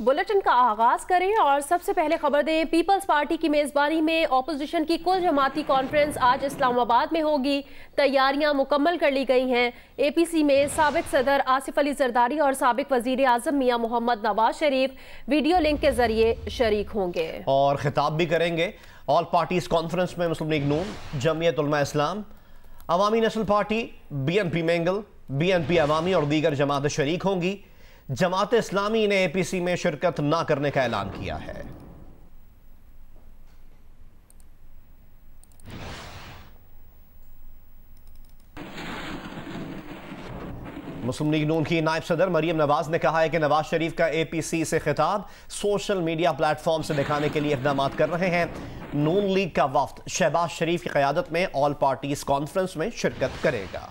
Bulletin का आगाज करें और सबसे पहले खबर दें। पीपल्स पार्टी की मेजबानी में ऑपोजिशन की कुल जमाती कॉन्फ्रेंस आज इस्लामाबाद में होगी। तैयारियां मुकम्मल कर ली गई हैं। एपीसी में साबिक सदर आसिफ अली जरदारी और साबिक वजीर आजम मियां मोहम्मद नवाज शरीफ वीडियो लिंक के जरिए शरीक होंगे और खिताब भी करेंगे। ऑल पार्टीज कॉन्फ्रेंस में मुस्लिम league Noon, Jamiat Ulema Islam, Awami national party, BNP Mengal, BNP Awami और दीगर जमातें शरीक होंगी। जमात इस्लामी ने एपीसी में शिरकत न करने का ऐलान किया है। मुस्लिम लीग नून की नायब सदर मरियम नवाज ने कहा है कि नवाज शरीफ का एपीसी से खिताब सोशल मीडिया प्लेटफॉर्म से दिखाने के लिए इक़दाम कर रहे हैं। नून लीग का वफ्द शहबाज शरीफ की क़यादत में ऑल पार्टीज कॉन्फ्रेंस में शिरकत करेगा।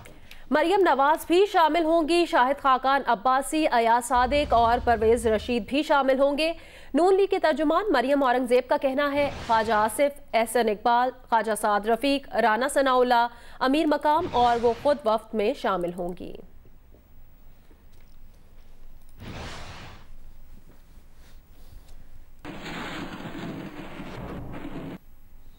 मरियम नवाज भी शामिल होंगी। शाहिद खाकान अब्बासी, अयाज सादिक और परवेज रशीद भी शामिल होंगे। नून लीग के तर्जुमान मरियम औरंगजेब का कहना है ख्वाजा आसिफ, एहसन इकबाल, ख्वाजा साद रफीक, राना सनाउल्ला, अमीर मकाम और वो खुद वफ्द में शामिल होंगी।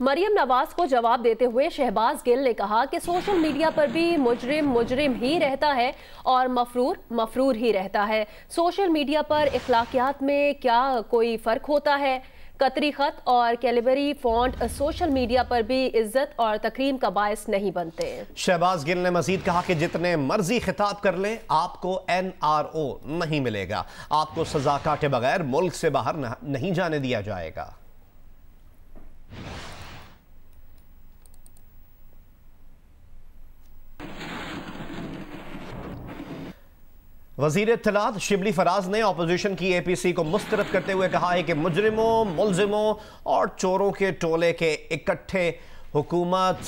मरियम नवाज को जवाब देते हुए शहबाज गिल ने कहा कि सोशल मीडिया पर भी मुजरिम मुजरिम ही रहता है और मफरूर मफरूर ही रहता है। सोशल मीडिया पर इखलाकियात में क्या कोई फ़र्क होता है? कतरी ख़त और कैलिबरी फ़ॉन्ट सोशल मीडिया पर भी इज्जत और तकरीम का बायस नहीं बनते। शहबाज गिल ने मजीद कहा कि जितने मर्जी खिताब कर लें, आपको NRO नहीं मिलेगा। आपको सजा काटे बगैर मुल्क से बाहर नहीं जाने दिया जाएगा। वजीर इत्तलात शिबली फराज ने अपोजिशन की एपीसी को मुस्तरद करते हुए कहा है कि मुजरिमों, मुलजिमों और चोरों के टोले के इकट्ठे हुकूमत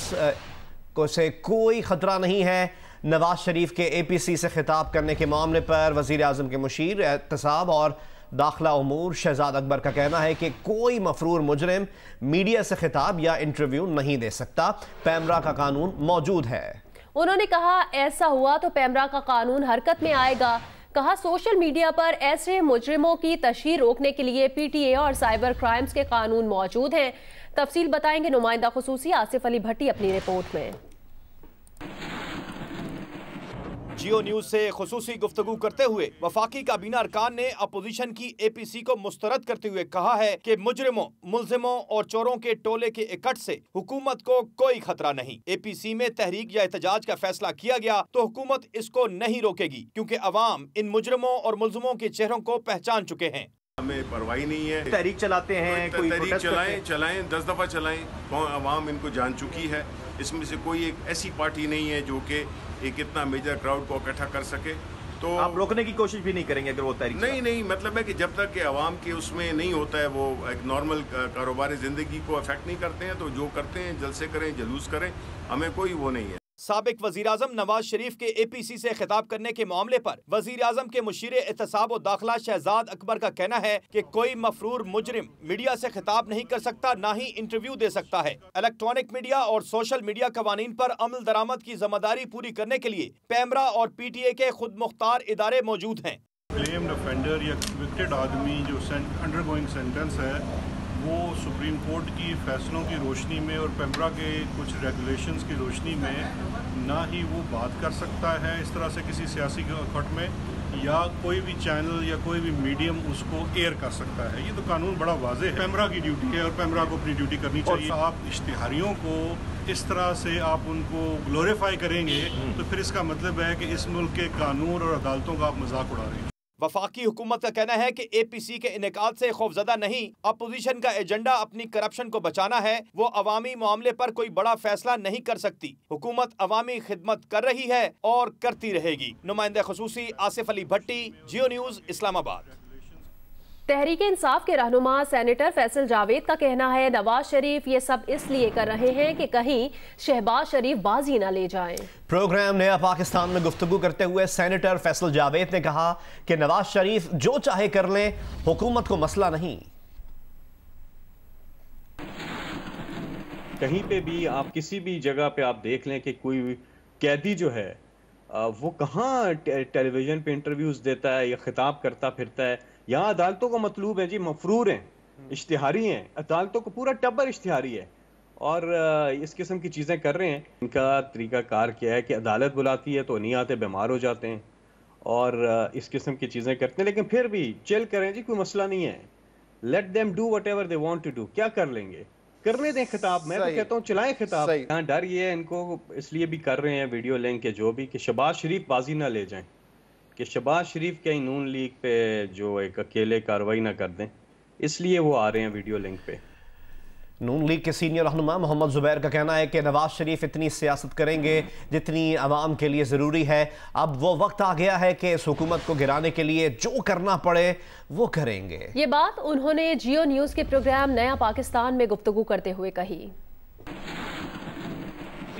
को से कोई खतरा नहीं है। नवाज शरीफ के एपीसी से खिताब करने के मामले पर वजीर आजम के मुशीर एहतसाब और दाखिला उमूर शहजाद अकबर का कहना है कि कोई मफरूर मुजरिम मीडिया से खिताब या इंटरव्यू नहीं दे सकता। पैमरा का कानून मौजूद है। उन्होंने कहा ऐसा हुआ तो पैमरा का कानून हरकत में आएगा। कहा सोशल मीडिया पर ऐसे मुजरिमों की तशहीर रोकने के लिए PTA और साइबर क्राइम्स के कानून मौजूद हैं। तफसील बताएंगे नुमाइंदा खुसूसी आसिफ अली भट्टी अपनी रिपोर्ट में। जियो न्यूज से खुसूसी गुफ्तगू करते हुए वफाकी काबीना अरकान ने अपोजिशन की एपीसी को मुस्तरद करते हुए कहा है कि मुजरिमों, मुलजिमों और चोरों के टोले के इकट्ठ से हुकूमत को कोई खतरा नहीं। एपीसी में तहरीक या एहतजाज का फैसला किया गया तो हुकूमत इसको नहीं रोकेगी, क्योंकि अवाम इन मुजरिमों और मुलजिमों के चेहरों को पहचान चुके हैं। हमें परवाही नहीं है। तहरीक चलाते हैं, कोई तहरीक चलाएं 10 दफा चलाएं, अवाम इनको जान चुकी है। इसमें से कोई एक ऐसी पार्टी नहीं है जो कि एक इतना मेजर क्राउड को इकट्ठा कर सके। तो आप रोकने की कोशिश भी नहीं करेंगे अगर वो तहरीक? नहीं, मतलब है कि जब तक कि अवाम के उसमें नहीं होता है, वो एक नॉर्मल कारोबारी जिंदगी को अफेक्ट नहीं करते हैं, तो जो करते हैं जलसे करें, जलूस करें, हमें कोई वो नहीं है। साबिक वजीर आजम नवाज शरीफ के एपीसी से खिताब करने के मामले पर वजीर आजम के मुशीर एहतसाब और दाखिला शहजाद अकबर का कहना है कि कोई मफरूर मुजरिम मीडिया से खिताब नहीं कर सकता, ना ही इंटरव्यू दे सकता है। इलेक्ट्रॉनिक मीडिया और सोशल मीडिया कवानीन पर अमल दरामद की जिम्मेदारी पूरी करने के लिए पैमरा और PTA के खुद मुख्तार इदारे मौजूद हैं। क्लेम्ड ऑफेंडर या कन्विक्टेड आदमी जो अंडरगोइंग सेंटेंस है, वो सुप्रीम कोर्ट की फैसलों की रोशनी में और पैमरा के कुछ रेगुलेशंस की रोशनी में ना ही वो बात कर सकता है इस तरह से किसी सियासी इकट्ठ में, या कोई भी चैनल या कोई भी मीडियम उसको एयर कर सकता है। ये तो कानून बड़ा वाज़ेह है। पैमरा की ड्यूटी है और पैमरा को अपनी ड्यूटी करनी चाहिए। आप इश्तिहारियों को इस तरह से आप उनको ग्लोरीफाई करेंगे तो फिर इसका मतलब है कि इस मुल्क के कानून और अदालतों का आप मजाक उड़ा रहे हैं। वफाकी हुकूमत का कहना है कि एपीसी के इनेकाद से खौफजदा नहीं, अपोजिशन का एजेंडा अपनी करप्शन को बचाना है। वो अवामी मामले पर कोई बड़ा फैसला नहीं कर सकती। हुकूमत अवामी खिदमत कर रही है और करती रहेगी। नुमाइंदा खुसूसी आसिफ अली भट्टी, जियो न्यूज, इस्लामाबाद। तहरीक इंसाफ के रहनुमा सेनेटर फैसल जावेद का कहना है नवाज शरीफ ये सब इसलिए कर रहे हैं कि कहीं शहबाज शरीफ बाजी ना ले जाएं। प्रोग्राम नया पाकिस्तान में गुफ्तगू करते हुए सेनेटर फैसल जावेद ने कहा कि नवाज शरीफ जो चाहे कर लें, हुकूमत को मसला नहीं। कहीं पे भी आप किसी भी जगह पे आप देख लें कि कोई कैदी जो है वो कहाँ टेलीविजन पे इंटरव्यूज देता है या खिताब करता फिरता है यहाँ अदालतों को मतलूब है जी, मफरूर हैं, इश्तिहारी हैं, अदालतों को पूरा टब्बर इश्तिहारी है और इस किस्म की चीज़ें कर रहे हैं। इनका तरीकाकार क्या है कि अदालत बुलाती है तो नहीं आते, बीमार हो जाते हैं और इस किस्म की चीज़ें करते हैं, लेकिन फिर भी चिल करें जी, कोई मसला नहीं है। Let them do whatever they want to do. क्या कर लेंगे, करने दें खिताब। मैं तो कहता हूँ चलाएं खिताब। यहाँ डर ये है इनको, इसलिए भी कर रहे हैं वीडियो लिंक के जो भी, कि शहबाज शरीफ बाजी ना ले जाएं, कि शहबाज शरीफ के नून लीग पे जो एक अकेले कार्रवाई ना कर दें, इसलिए वो आ रहे हैं वीडियो लिंक पे। नून लीग के सीनियर रहनुमा मोहम्मद जुबैर का कहना है कि नवाज शरीफ इतनी सियासत करेंगे जितनी अवाम के लिए ज़रूरी है। अब वो वक्त आ गया है कि इस हुकूमत को गिराने के लिए जो करना पड़े वो करेंगे। ये बात उन्होंने जियो न्यूज़ के प्रोग्राम नया पाकिस्तान में गुफ्तगू करते हुए कही।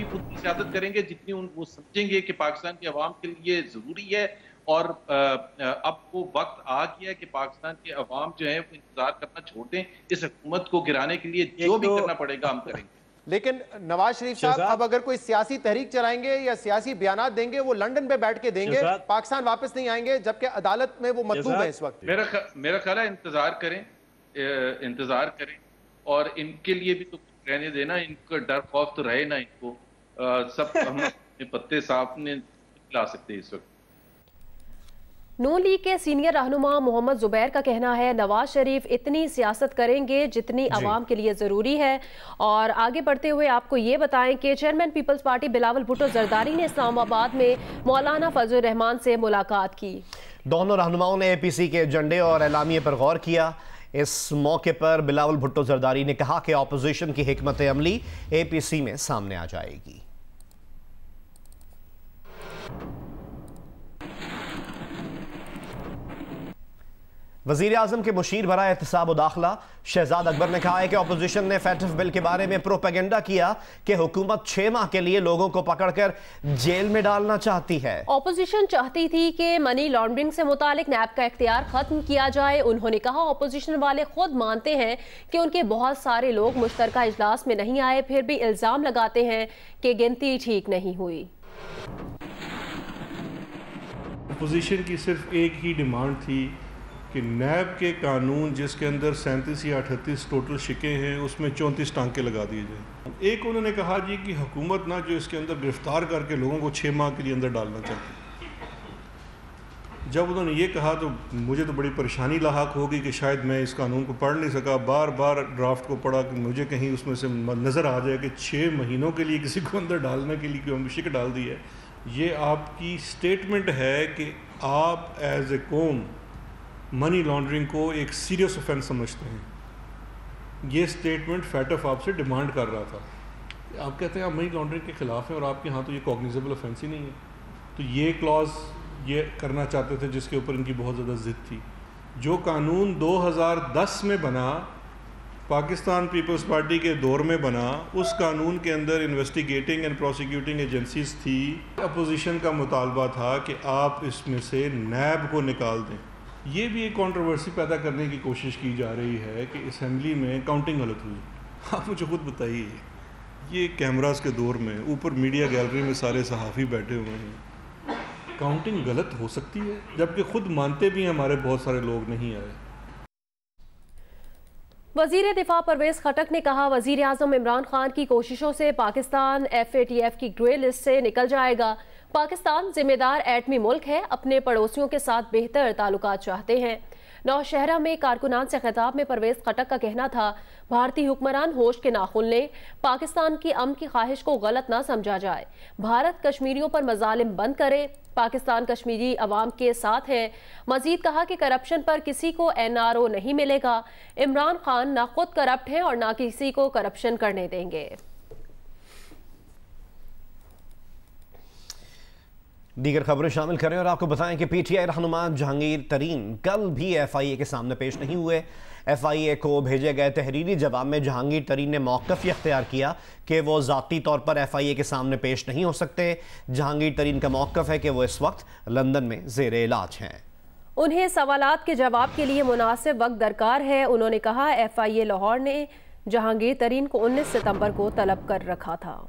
उतनी सियासत करेंगे जितनी वो समझेंगे कि पाकिस्तान की अवाम के लिए ज़रूरी है और अब वो वक्त आ गया है कि पाकिस्तान के अवाम जो है वो इंतजार करना छोड़ दें। इस हुकूमत को गिराने के लिए जो भी करना पड़ेगा हम करेंगे। लेकिन नवाज शरीफ साहब अब अगर कोई सियासी तहरीक चलाएंगे या सियासी बयानात देंगे, वो लंदन पे बैठ के देंगे, पाकिस्तान वापस नहीं आएंगे, जबकि अदालत में वो मतलूब है इस वक्त। मेरा ख्याल है इंतजार करें और इनके लिए भी तो रहने देना, इनको डर खौफ तो रहे ना, इनको सब हम अपने पत्ते साफ नहीं ला सकते इस वक्त। नून लीग के सीनियर रहनुमा मोहम्मद जुबैर का कहना है नवाज शरीफ इतनी सियासत करेंगे जितनी अवाम के लिए ज़रूरी है। और आगे बढ़ते हुए आपको ये बताएं कि चेयरमैन पीपल्स पार्टी बिलावल भुट्टो जरदारी ने इस्लामाबाद में मौलाना फजल रहमान से मुलाकात की। दोनों रहनुमाओं ने APC के एजेंडे और एलामिये पर गौर किया। इस मौके पर बिलावल भुट्टो जरदारी ने कहा कि ऑपोजिशन की हिकमत अमली APC में सामने आ जाएगी। वजीर आजम के मुशीर बरा एहतसाब व दाखिला शहजाद अकबर ने कहा है कि अपोजिशन ने फैटफ बिल के बारे में प्रोपेगेंडा किया कि हुकूमत 6 माह के लिए लोगों को पकड़कर जेल में डालना चाहती है। अपोजिशन चाहती थी कि मनी लॉन्ड्रिंग से मुतालिक नैब का इख्तियार खत्म किया जाए। उन्होंने कहा अपोजिशन वाले खुद मानते हैं कि उनके बहुत सारे लोग मुश्तरका इजलास में नहीं आए, फिर भी इल्जाम लगाते हैं कि गिनती ठीक नहीं हुई। अपोजिशन की सिर्फ एक ही डिमांड थी कि नैब के कानून जिसके अंदर 37 या 38 टोटल शिके हैं उसमें 34 टांके लगा दिए जाए। एक उन्होंने कहा जी कि हुकूमत ना जो इसके अंदर गिरफ्तार करके लोगों को 6 माह के लिए अंदर डालना चाहती। जब उन्होंने ये कहा तो मुझे तो बड़ी परेशानी लाहक हो गई कि शायद मैं इस कानून को पढ़ नहीं सका, बार बार ड्राफ्ट को पढ़ा कि मुझे कहीं उसमें से नज़र आ जाए कि 6 महीनों के लिए किसी को अंदर डालने के लिए कोई शिक डाल दी है। ये आपकी स्टेटमेंट है कि आप एज ए कौम मनी लॉन्ड्रिंग को एक सीरियस ऑफेंस समझते हैं। ये स्टेटमेंट फैटफ आपसे डिमांड कर रहा था। आप कहते हैं आप मनी लॉन्ड्रिंग के ख़िलाफ़ हैं और आपके यहाँ तो ये कॉग्निजेबल ऑफेंस ही नहीं है। तो ये क्लॉज ये करना चाहते थे जिसके ऊपर इनकी बहुत ज़्यादा ज़िद थी। जो कानून 2010 में बना, पाकिस्तान पीपल्स पार्टी के दौर में बना, उस कानून के अंदर इन्वेस्टिगेटिंग एंड प्रोसिक्यूटिंग एजेंसीज थी। अपोजिशन का मुतालबा था कि आप इसमें से नैब को निकाल दें। ये भी एक कंट्रोवर्सी पैदा करने की कोशिश की जा रही है कि असेंबली में काउंटिंग गलत हुई। आप मुझे खुद बताइए, ये कैमरास के दौर में ऊपर मीडिया गैलरी में सारे सहाफ़ी बैठे हुए हैं, काउंटिंग गलत हो सकती है? जबकि खुद मानते भी हैं हमारे बहुत सारे लोग नहीं आए। वजीर दिफा परवेज खटक ने कहा वजीर आजम इमरान खान की कोशिशों से पाकिस्तान FATF की ग्रे लिस्ट से निकल जाएगा। पाकिस्तान जिम्मेदार एटमी मुल्क है, अपने पड़ोसियों के साथ बेहतर ताल्लुकात चाहते हैं। नौशहरा में कारकुनान से खिताब में परवेज खटक का कहना था भारतीय हुक्मरान होश के नाखुन लें, पाकिस्तान की अमन की ख्वाहिश को गलत ना समझा जाए। भारत कश्मीरियों पर मजालिम बंद करे, पाकिस्तान कश्मीरी अवाम के साथ है। मजीद कहा कि करप्शन पर किसी को NRO नहीं मिलेगा। इमरान खान ना खुद करप्ट हैं और ना किसी को करप्शन करने देंगे। दीगर खबरें शामिल करें और आपको बताएं कि PTI रहनुमा जहांगीर तरीन कल भी FIA के सामने पेश नहीं हुए। FIA को भेजे गए तहरीरी जवाब में जहांगीर तरीन ने मौक़िफ़ इख्तियार किया कि वो ज़ाती तौर पर FIA के सामने पेश नहीं हो सकते। जहांगीर तरीन का मौक़िफ़ है कि वो इस वक्त लंदन में ज़ेर इलाज हैं। उन्हें सवालात के जवाब के लिए मुनासिब वक्त दरकार है। उन्होंने कहा FIA लाहौर ने जहांगीर तरीन को 19 सितंबर को तलब कर रखा था।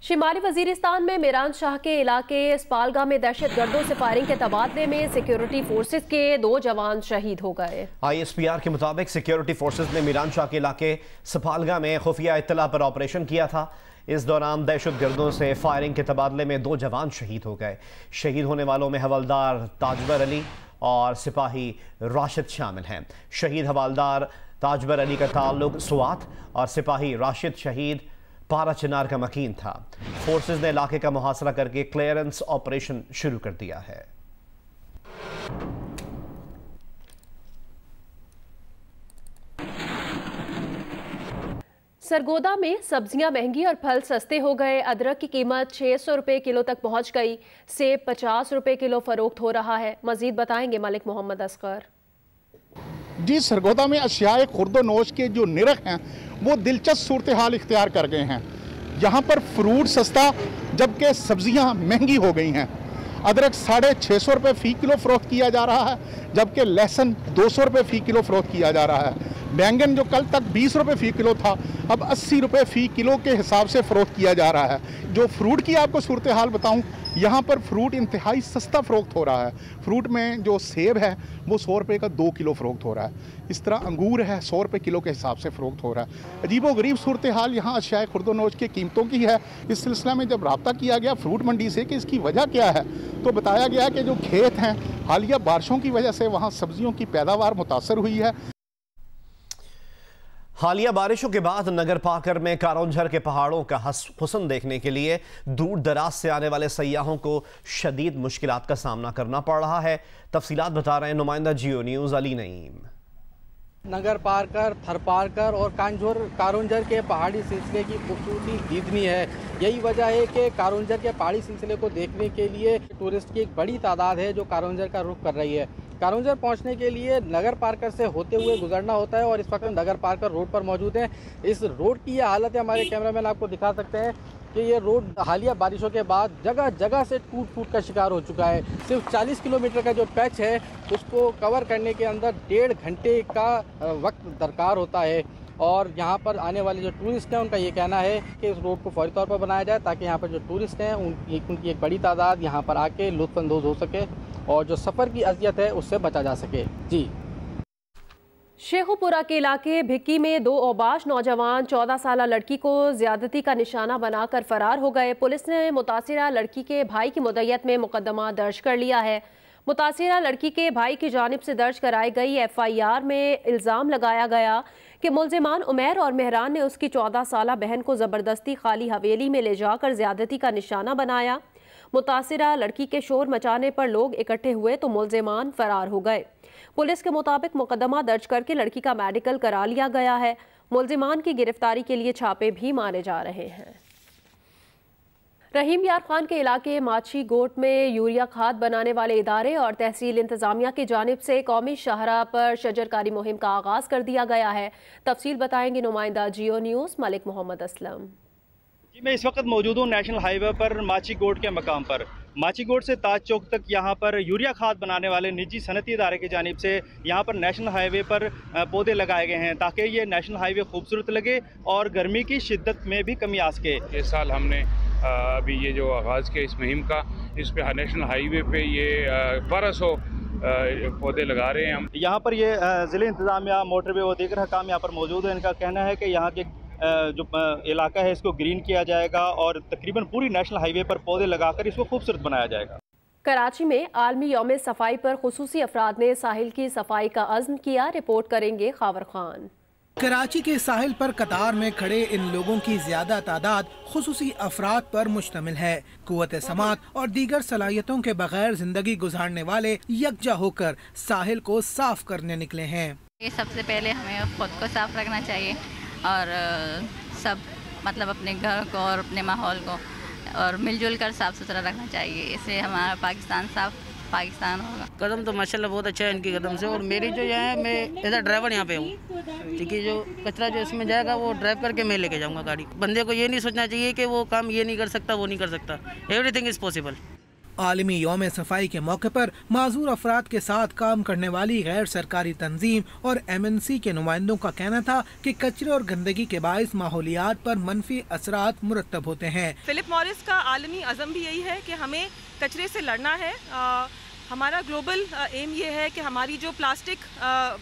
शिमाली वजीरिस्तान में मीरान शाह के इलाके स्पालगा में दहशतगर्दों से फायरिंग के तबादले में सिक्योरिटी फोर्सेस के 2 जवान शहीद हो गए। ISPR के मुताबिक सिक्योरिटी फोर्सेस ने मीरान शाह के इलाके स्पालगा में खुफिया इत्तला पर ऑपरेशन किया था। इस दौरान दहशतगर्दों से फायरिंग के तबादले में 2 जवान शहीद हो गए। शहीद होने वालों में हवलदार ताजबर अली और सिपाही राशिद शामिल हैं। शहीद हवलदार ताजबर अली का ताल्लुक स्वात और सिपाही राशिद शहीद पारा चिनार का मकीन था। फोर्सेस ने इलाके का मुहासरा करके क्लियरेंस ऑपरेशन शुरू कर दिया है। सरगोदा में सब्जियां महंगी और फल सस्ते हो गए। अदरक की कीमत 600 रुपए किलो तक पहुंच गई। सेब 50 रुपए किलो फरोख्त हो रहा है। मजीद बताएंगे मलिक मोहम्मद असगर। जी, सरगोदा में अशियाए खुर्दो नोश के जो निरख हैं वो दिलचस्प सूरत हाल इख्तियार कर गए हैं। यहाँ पर फ्रूट सस्ता जबकि सब्जियाँ महंगी हो गई हैं। अदरक 650 रुपये फ़ी किलो फ़रोख्त किया जा रहा है, जबकि लहसुन 200 रुपये फ़ी किलो फ़रोख्त किया जा रहा है। बैंगन जो कल तक 20 रुपये फ़ी किलो था, अब 80 रुपये फ़ी किलो के हिसाब से फ़रोख्त किया जा रहा है। जो फ्रूट की आपको सूरत हाल बताऊं, यहाँ पर फ्रूट इंतहाई सस्ता फ़रोख्त हो रहा है। फ्रूट में जो सेब है वो 100 रुपये का 2 किलो फ़रोख्त हो रहा है। इस तरह अंगूर है 100 रुपये किलो के हिसाब से फ़रोख्त हो रहा है। अजीबो गरीब सूरत हाल यहाँ अशियाए खुर्दोनोश की कीमतों की है। इस सिलसिला में जब रब्ता किया गया फ्रूट मंडी से कि इसकी वजह क्या है, तो बताया गया कि जो खेत हैं हालिया बारिशों की वजह से वहाँ सब्जियों की पैदावार मुतासर हुई है। हालिया बारिशों के बाद नगर पाकर में कारोंझर के पहाड़ों का हुस्न देखने के लिए दूर दराज से आने वाले सयाहों को शदीद मुश्किलात का सामना करना पड़ रहा है। तफसीलात बता रहे हैं नुमाइंदा जियो न्यूज़ अली नईम। नगर पारकर, थरपारकर और कारोंझर के पहाड़ी सिलसिले की खूबसूरती दीदनी है। यही वजह है कि कारोंझर के पहाड़ी सिलसिले को देखने के लिए टूरिस्ट की एक बड़ी तादाद है जो कारोंझर का रुख कर रही है। कारोंझर पहुंचने के लिए नगर पारकर से होते हुए गुजरना होता है और इस वक्त नगर पारकर रोड पर मौजूद हैं। इस रोड की यह हालत है, हमारे कैमरामैन आपको दिखा सकते हैं कि ये रोड हालिया बारिशों के बाद जगह जगह से टूट का शिकार हो चुका है। सिर्फ 40 किलोमीटर का जो पैच है उसको कवर करने के अंदर 1.5 घंटे का वक्त दरकार होता है। और यहाँ पर आने वाले जो टूरिस्ट हैं उनका ये कहना है कि इस रोड को फौरी तौर पर बनाया जाए ताकि यहाँ पर जो टूरिस्ट हैं उनकी एक बड़ी तादाद यहाँ पर आके लुत्फ़अंदोज़ हो सके और जो सफ़र की अज़ियत है उससे बचा जा सके। जी, शेखुपुरा के इलाके भिक्की में 2 औबाश नौजवान 14 साल लड़की को ज्यादती का निशाना बनाकर फरार हो गए। पुलिस ने मुतासिरा लड़की के भाई की मुद्दत में मुकदमा दर्ज कर लिया है। मुतासिरा लड़की के भाई की जानिब से दर्ज कराई गई FIR में इल्ज़ाम लगाया गया कि मुल्ज़िमान उमैर और मेहरान ने उसकी 14 साल बहन को ज़बरदस्ती खाली हवेली में ले जाकर ज्यादती का निशाना बनाया। मुतासिरा लड़की के शोर मचाने पर लोग इकट्ठे हुए तो मुल्ज़िमान फरार हो गए। पुलिस के मुताबिक मुकदमा दर्ज करके लड़की का मेडिकल करा लिया गया है। मुल्ज़िमान की गिरफ्तारी के लिए छापे भी मारे जा रहे हैं। रहीम यार खान के इलाके माछी गोट में यूरिया खाद बनाने वाले इदारे और तहसील इंतजामिया की जानिब से कौमी शाहराह पर शजरकारी मुहिम का आगाज कर दिया गया है। तफसील बताएंगे नुमाइंदा जियो न्यूज़ मलिक मोहम्मद असलम। जी, मैं इस वक्त मौजूद हूँ नेशनल हाईवे पर माछी गोट के मकाम पर। माछी गोट से ताज चौक तक यहाँ पर यूरिया खाद बनाने वाले निजी सनती इदारे की जानिब से यहाँ पर नेशनल हाईवे पर पौधे लगाए गए हैं ताकि ये नेशनल हाईवे खूबसूरत लगे और गर्मी की शिद्दत में भी कमी आ सके। इस साल हमने अभी ये जो आगाज़ किया इस मुहिम का, इस पे नेशनल हाईवे पे ये 1200 पौधे लगा रहे हैं हम। यहाँ पर ये ज़िले इंतज़ामिया, मोटरवे और दीगर हकाम यहाँ पर मौजूद है। इनका कहना है कि यहाँ के जो इलाका है इसको ग्रीन किया जाएगा और तकरीबन पूरी नेशनल हाईवे पर पौधे लगाकर इसको खूबसूरत बनाया जाएगा। कराची में आलमी यौम सफाई पर खुसूसी अफराद ने साहिल की सफाई का अज़्म किया। रिपोर्ट करेंगे खावर खान। कराची के साहिल पर कतार में खड़े इन लोगों की ज्यादा तादाद खुसूसी अफराद पर मुश्तमिल है। कुव्वत समात और दीगर सलाहियतों के बगैर जिंदगी गुजारने वाले यकजा होकर साहिल को साफ करने निकले हैं। ये सबसे पहले हमें खुद को साफ रखना चाहिए और सब मतलब अपने घर को और अपने माहौल को और मिलजुल कर साफ सुथरा रखना चाहिए। इससे हमारा पाकिस्तान साफ पाकिस्तान होगा। कदम तो माशाल्लाह बहुत अच्छा है इनकी कदम से। और मेरी जो है मैं एज अ ड्राइवर यहाँ पे हूँ, ठीक है। जो कचरा जो इसमें जाएगा वो ड्राइव करके मैं लेके जाऊँगा गाड़ी। बंदे को ये नहीं सोचना चाहिए कि वो काम ये नहीं कर सकता वो नहीं कर सकता। Everything is possible. आलमी यौम सफाई के मौके पर माजूर अफराद के साथ काम करने वाली गैर सरकारी तंजीम और MNC के नुमाइंदों का कहना था कि कचरे और गंदगी के बाइस माहौलियात पर मनफी असरात मुरतब होते हैं। फिलिप मॉरिस का आलमी अज़म भी यही है कि हमें कचरे से लड़ना है। हमारा ग्लोबल एम ये है कि हमारी जो प्लास्टिक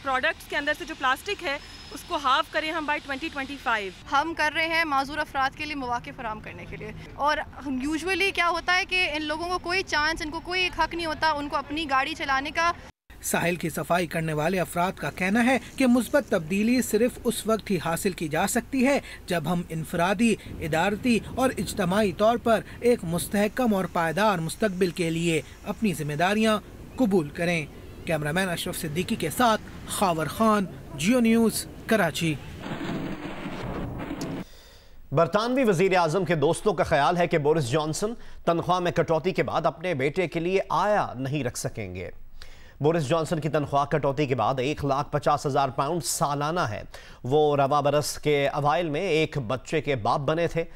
प्रोडक्ट्स के अंदर से जो प्लास्टिक है उसको हाफ करें हम बाय 2025। हम कर रहे हैं माजूर अफराद के लिए मौके फराहम करने के लिए। और यूजुअली क्या होता है कि इन लोगों को कोई चांस, इनको कोई हक नहीं होता उनको अपनी गाड़ी चलाने का। साहिल की सफाई करने वाले अफराद का कहना है कि मुस्बत तब्दीली सिर्फ उस वक्त ही हासिल की जा सकती है जब हम इनफरादी, इदारती और इज्तमाई तौर पर एक मुस्तहकम और पायदार मुस्तकबिल के लिए अपनी जिम्मेदारियां कबूल करें। कैमरामैन अशरफ सिद्दीकी के साथ खावर खान, जियो न्यूज़, कराची। बरतानवी वजीर आजम के दोस्तों का ख्याल है कि बोरिस जॉनसन तनख्वाह में कटौती के बाद अपने बेटे के लिए आया नहीं रख सकेंगे। बोरिस जॉनसन की तनख्वाह कटौती के बाद 1,50,000 पाउंड सालाना है। वो रवा बरस के अवाइल में एक बच्चे के बाप बने थे।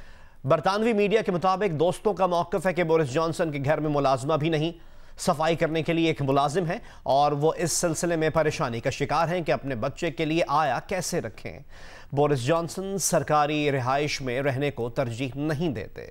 बरतानवी मीडिया के मुताबिक दोस्तों का मौक़िफ़ है कि बोरिस जॉनसन के घर में मुलाजमा भी नहीं, सफाई करने के लिए एक मुलाजिम है और वो इस सिलसिले में परेशानी का शिकार हैं कि अपने बच्चे के लिए आया कैसे रखें। बोरिस जॉनसन सरकारी रिहाइश में रहने को तरजीह नहीं देते।